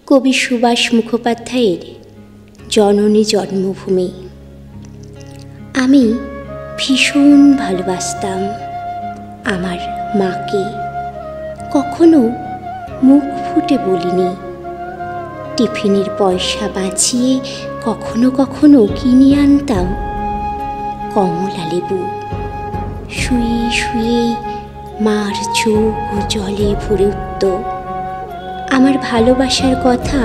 কবি সুভাষ মুখোপাধ্যায়ের জননী জন্মভূমি। আমি ভীষণ ভালোবাসতাম আমার মাকে, কখনো মুখ ফুটে বলিনি। টিফিনের পয়সা বাঁচিয়ে কখনো কখনো কিনে আনতাম কমলা লেবু। শুয়ে শুয়ে মার চোখ জলে ভরে উঠত। আমার ভালোবাসার কথা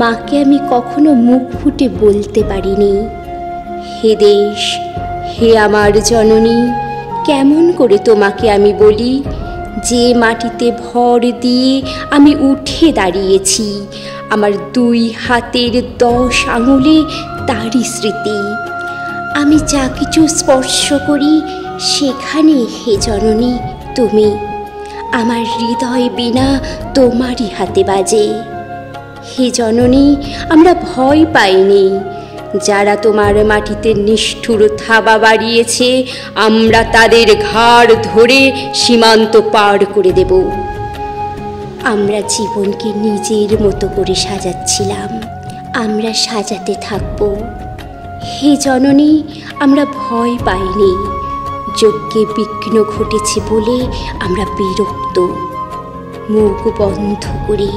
মাকে আমি কখনো মুখ ফুটে বলতে পারিনি। হে দেশ, হে আমার জননী, কেমন করে তোমাকে আমি বলি, যে মাটিতে ভর দিয়ে আমি উঠে দাঁড়িয়েছি, আমার 2 হাতের 10 আঙুলে তারই স্মৃতি। আমি যা কিছু স্পর্শ করি সেখানে হে জননী তুমি, আমার হৃদয় বিনা তোমারই হাতে বাজে। হে জননী, আমরা ভয় পাইনি। যারা তোমার মাটিতে নিষ্ঠুর থাবা বাড়িয়েছে, আমরা তাদের ঘাড় ধরে সীমান্ত পার করে দেব। আমরা জীবনকে নিজের মতো করে সাজাচ্ছিলাম, আমরা সাজাতে থাকব। হে জননী, আমরা ভয় পাইনি। যজ্ঞে বিঘ্ন ঘটেছে বলে আমরা বিরক্ত। মুখ বন্ধ করে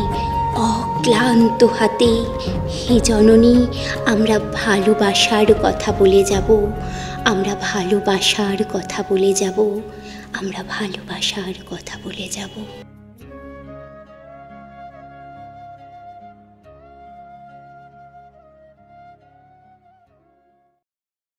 অক্লান্ত হাতে হে জননী, আমরা ভালোবাসার কথা বলে যাব, আমরা ভালোবাসার কথা বলে যাব, আমরা ভালোবাসার কথা বলে যাব।